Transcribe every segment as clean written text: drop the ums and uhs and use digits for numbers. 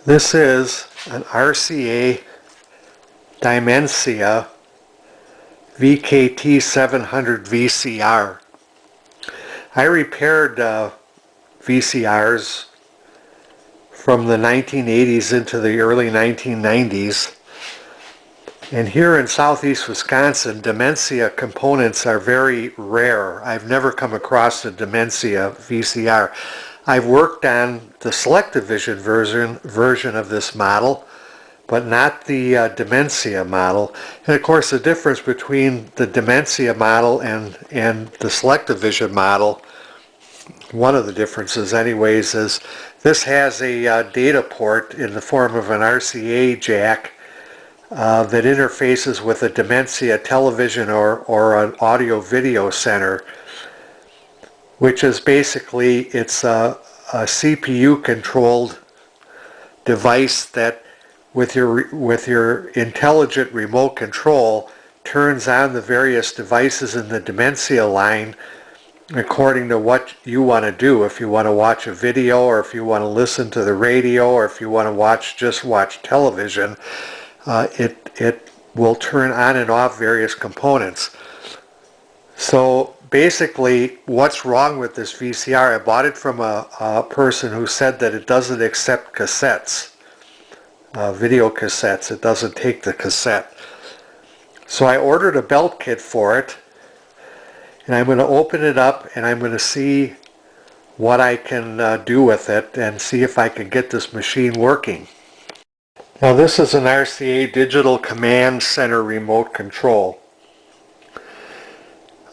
This is an RCA Dimensia VKT 700 VCR. I repaired VCRs from the 1980s into the early 1990s. And here in southeast Wisconsin, Dimensia components are very rare. I've never come across a Dimensia VCR. I've worked on the selective vision version of this model, but not the Dimensia model. And of course the difference between the Dimensia model and the selective vision model, one of the differences anyways, is this has a data port in the form of an RCA jack that interfaces with a Dimensia television or an audio video center, which is basically, it's a CPU controlled device that with your intelligent remote control turns on the various devices in the Dimensia line according to what you want to do. If you want to watch a video, or if you want to listen to the radio, or if you want to just watch television, it will turn on and off various components. So basically, what's wrong with this VCR? I bought it from a person who said that it doesn't accept cassettes, video cassettes. It doesn't take the cassette. So I ordered a belt kit for it, and I'm going to open it up and I'm going to see what I can do with it and see if I can get this machine working. Now this is an RCA Digital Command Center remote control.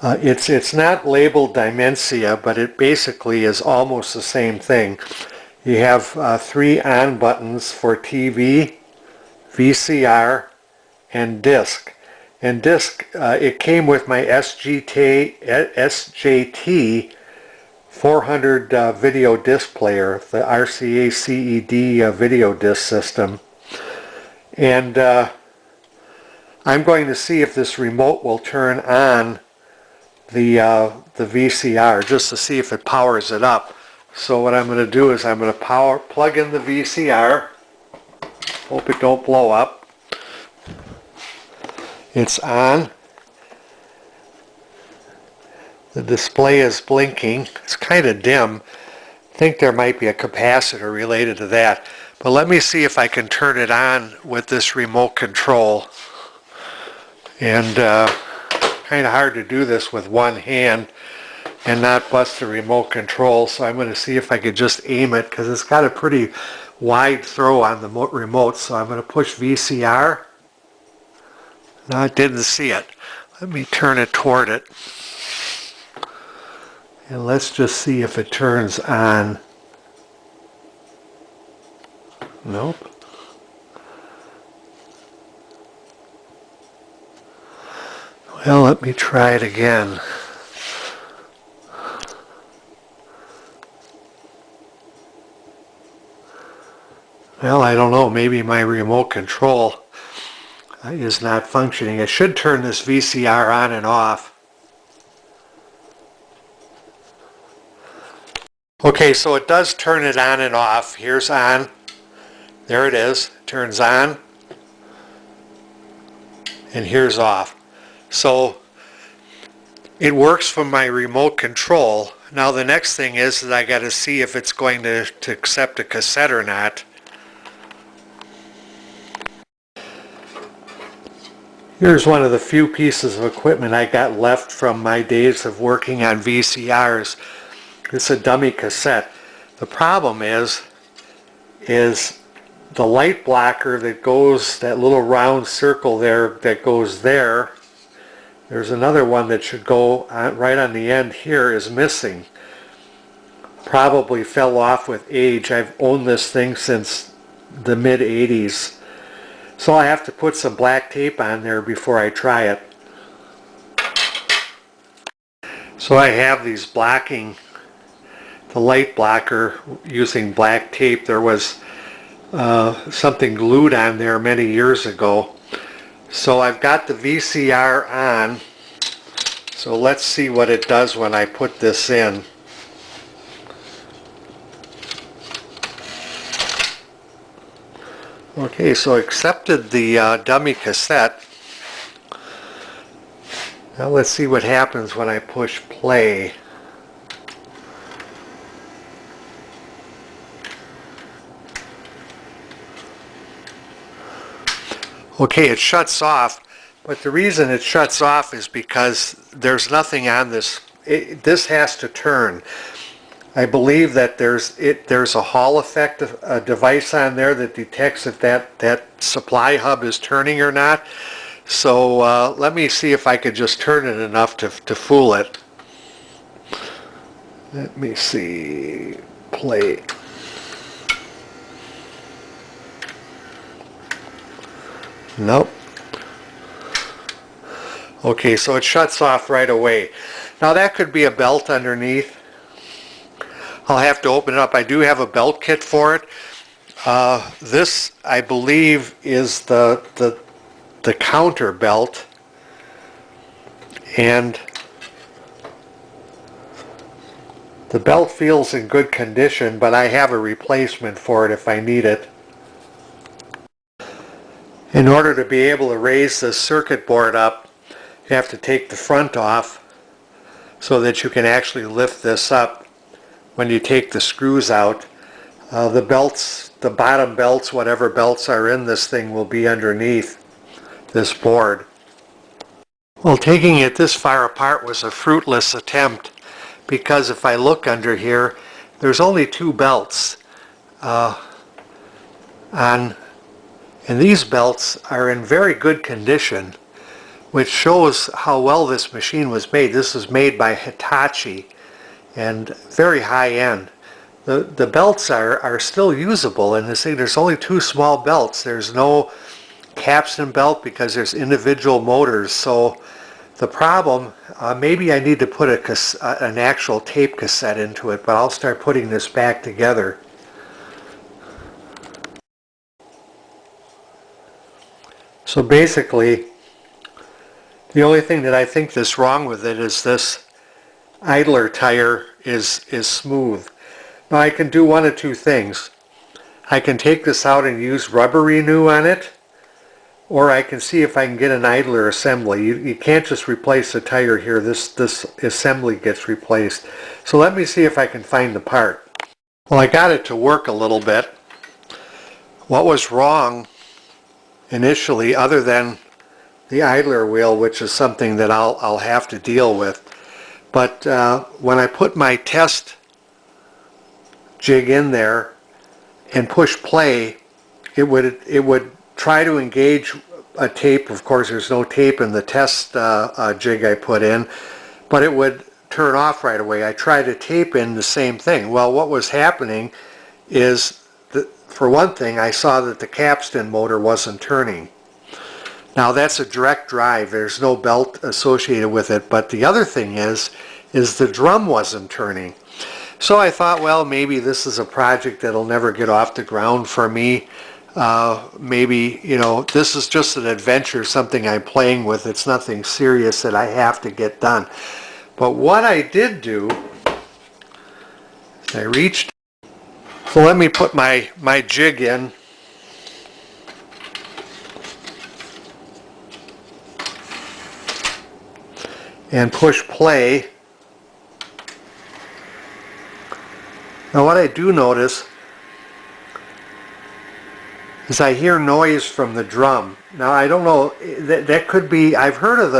It's not labeled Dimensia, but it basically is almost the same thing. You have 3 on buttons for TV, VCR, and disc. And disc, it came with my SJT 400 video disc player, the RCA CED video disc system. And I'm going to see if this remote will turn on the VCR, just to see if it powers it up. So what I'm going to do is I'm going to plug in the VCR. Hope it don't blow up. It's on. The display is blinking. It's kind of dim. I think there might be a capacitor related to that. But let me see if I can turn it on with this remote control. And kind of hard to do this with one hand and not bust the remote control, so I'm going to see if I could just aim it, because it's got a pretty wide throw on the remote. So I'm going to push VCR. No, I didn't see it. Let me turn it toward it, and let's just see if it turns on. Nope. Well, let me try it again. Well, I don't know. Maybe my remote control is not functioning. It should turn this VCR on and off. Okay, so it does turn it on and off. Here's on. There it is. Turns on. And here's off. So it works from my remote control. Now the next thing is that I got to see if it's going to accept a cassette or not. Here's one of the few pieces of equipment I got left from my days of working on VCRs. It's a dummy cassette. The problem is the light blocker that goes, that little round circle there that goes there, there's another one that should go right on the end here, is missing. Probably fell off with age. I've owned this thing since the mid-80s. So I have to put some black tape on there before I try it. So I have these blocking, the light blocker, using black tape. There was something glued on there many years ago. So I've got the VCR on. So let's see what it does when I put this in. Okay, so accepted the dummy cassette. Now let's see what happens when I push play. Okay, it shuts off, but the reason it shuts off is because there's nothing on this. This has to turn. I believe that there's a Hall effect device on there that detects if that supply hub is turning or not. So let me see if I could just turn it enough to fool it. Let me see. Play. Nope. Okay, so it shuts off right away. Now that could be a belt underneath. I'll have to open it up. I do have a belt kit for it. This, I believe, is the counter belt, and the belt feels in good condition, but I have a replacement for it if I need it. In order to be able to raise the circuit board up, you have to take the front off so that you can actually lift this up when you take the screws out. The belts, the bottom belts, whatever belts are in this thing, will be underneath this board. Well, taking it this far apart was a fruitless attempt, because if I look under here, there's only two belts and these belts are in very good condition, which shows how well this machine was made. This was made by Hitachi and very high end. The belts are still usable, and there's only two small belts. There's no capstan belt because there's individual motors. So the problem, maybe I need to put an actual tape cassette into it, but I'll start putting this back together. So basically, the only thing that I think that's wrong with it is this idler tire is smooth. Now I can do one of two things. I can take this out and use rubber renew on it, or I can see if I can get an idler assembly. You can't just replace the tire here. This assembly gets replaced. So let me see if I can find the part. Well, I got it to work a little bit. What was wrong initially, other than the idler wheel, which is something that I'll have to deal with, but when I put my test jig in there and push play, it would try to engage a tape. Of course, there's no tape in the test jig I put in, but it would turn off right away. I tried to tape in the same thing. Well, what was happening is that, for one thing, I saw that the capstan motor wasn't turning. Now that's a direct drive. There's no belt associated with it, but the other thing is the drum wasn't turning. So I thought, well, maybe this is a project that'll never get off the ground for me. Maybe, this is just an adventure, something I'm playing with. It's nothing serious that I have to get done. But what I did do, I reached, so let me put my jig in. And push play. Now what I do notice is I hear noise from the drum. Now I don't know, that could be, I've heard of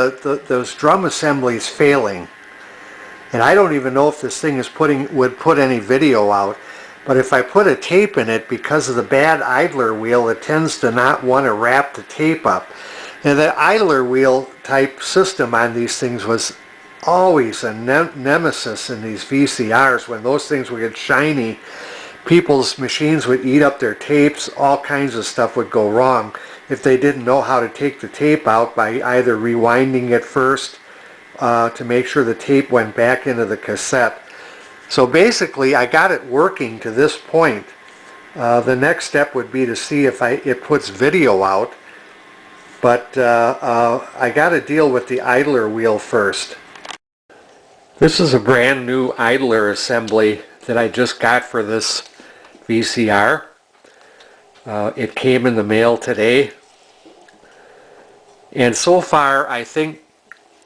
those drum assemblies failing, and I don't even know if this thing would put any video out. But if I put a tape in it, because of the bad idler wheel, it tends to not want to wrap the tape up. And the idler wheel type system on these things was always a nemesis in these VCRs. When those things would get shiny, people's machines would eat up their tapes. All kinds of stuff would go wrong if they didn't know how to take the tape out by either rewinding it first to make sure the tape went back into the cassette. So basically, I got it working to this point. The next step would be to see if it puts video out. But I got to deal with the idler wheel first. This is a brand new idler assembly that I just got for this VCR. It came in the mail today. And so far, I think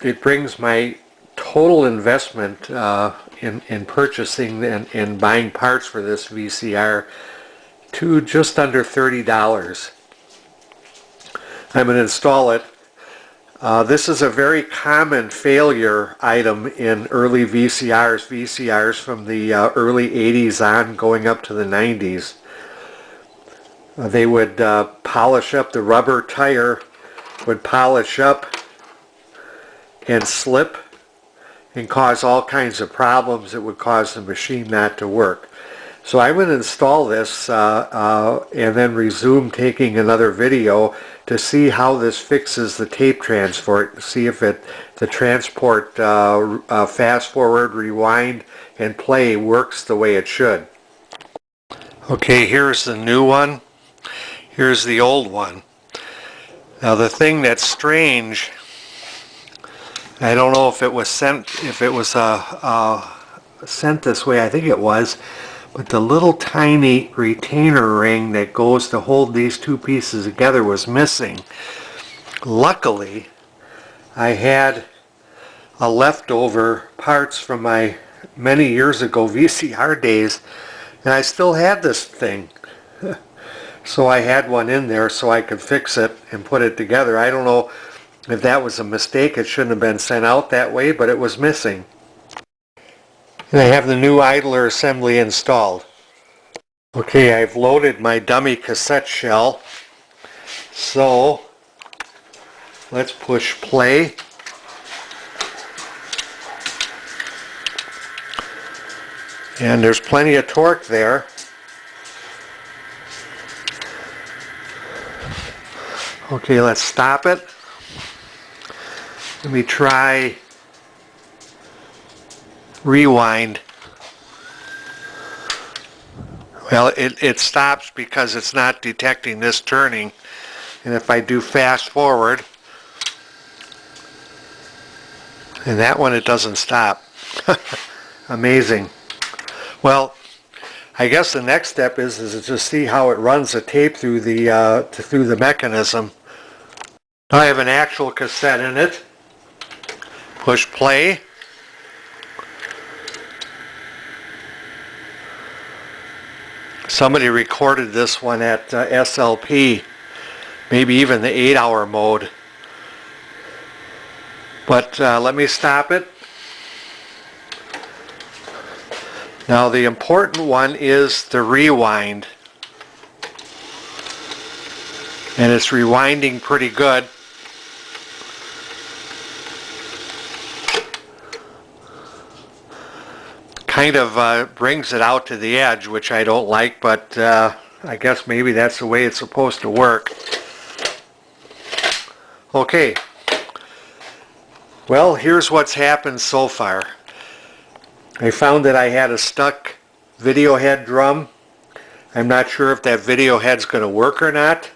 it brings my total investment in purchasing and buying parts for this VCR to just under $30. I'm going to install it. This is a very common failure item in early VCRs from the early 80s on going up to the 90s. They would polish up, the rubber tire would polish up and slip and cause all kinds of problems that would cause the machine not to work. So I'm going to install this and then resume taking another video to see how this fixes the tape transport, see if the transport fast forward, rewind, and play works the way it should. Okay, here's the new one. Here's the old one. Now the thing that's strange, I don't know if it was sent, sent this way, I think it was, but the little tiny retainer ring that goes to hold these two pieces together was missing. Luckily, I had a leftover parts from my many years ago VCR days, and I still had this thing. So I had one in there so I could fix it and put it together. I don't know if that was a mistake. It shouldn't have been sent out that way, but it was missing. And I have the new idler assembly installed. Okay, I've loaded my dummy cassette shell. So let's push play. And there's plenty of torque there. Okay, let's stop it. Let me try rewind. Well, it stops because it's not detecting this turning. And if I do fast forward, and that one it doesn't stop. Amazing. Well, I guess the next step is to see how it runs the tape through the mechanism. I have an actual cassette in it. Push play. Somebody recorded this one at SLP, maybe even the 8-hour mode. But let me stop it. Now the important one is the rewind. And it's rewinding pretty good. Kind of brings it out to the edge, which I don't like, but I guess maybe that's the way it's supposed to work. Okay. Well, here's what's happened so far. I found that I had a stuck video head drum. I'm not sure if that video head's going to work or not.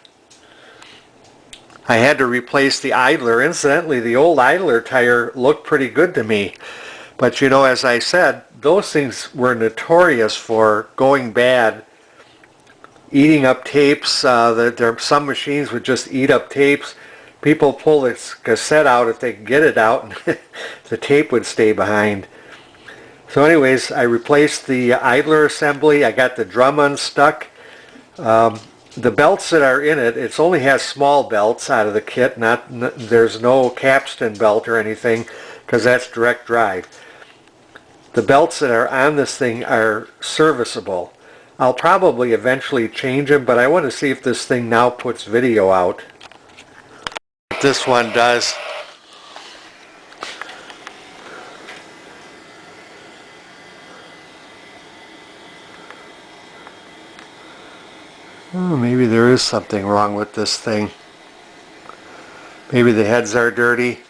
I had to replace the idler. Incidentally, the old idler tire looked pretty good to me. But you know, as I said, those things were notorious for going bad, eating up tapes. Some machines would just eat up tapes. People pull this cassette out if they could get it out, and the tape would stay behind. So anyways, I replaced the idler assembly. I got the drum unstuck. The belts that are in it, it only has small belts out of the kit. There's no capstan belt or anything, because that's direct drive. The belts that are on this thing are serviceable. I'll probably eventually change them, but I want to see if this thing now puts video out. This one does. Oh, maybe there is something wrong with this thing. Maybe the heads are dirty.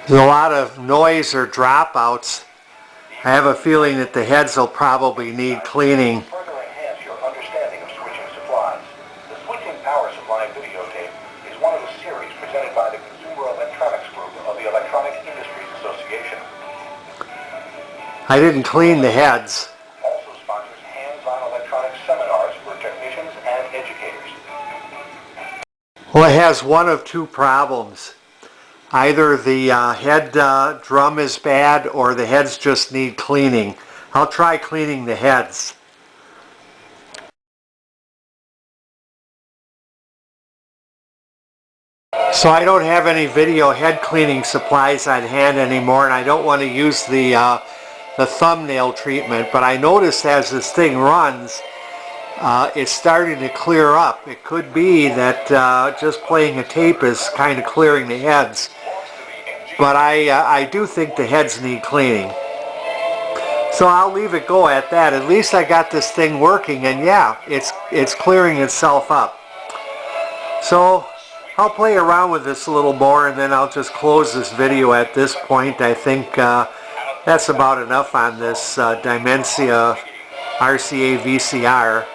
There's a lot of noise or dropouts. I have a feeling that the heads will probably need cleaning. Further enhance your understanding of switching supplies. The Switching Power Supply videotape is one of a series presented by the Consumer Electronics Group of the Electronic Industries Association. I didn't clean the heads. Well, it has one of two problems. Either the head drum is bad or the heads just need cleaning. I'll try cleaning the heads. So I don't have any video head cleaning supplies on hand anymore, and I don't want to use the thumbnail treatment, but I noticed as this thing runs, it's starting to clear up. It could be that just playing a tape is kind of clearing the heads, but I do think the heads need cleaning. So I'll leave it go at that. At least I got this thing working, and yeah, it's clearing itself up. So I'll play around with this a little more, and then I'll just close this video at this point. I think that's about enough on this Dimensia RCA VCR.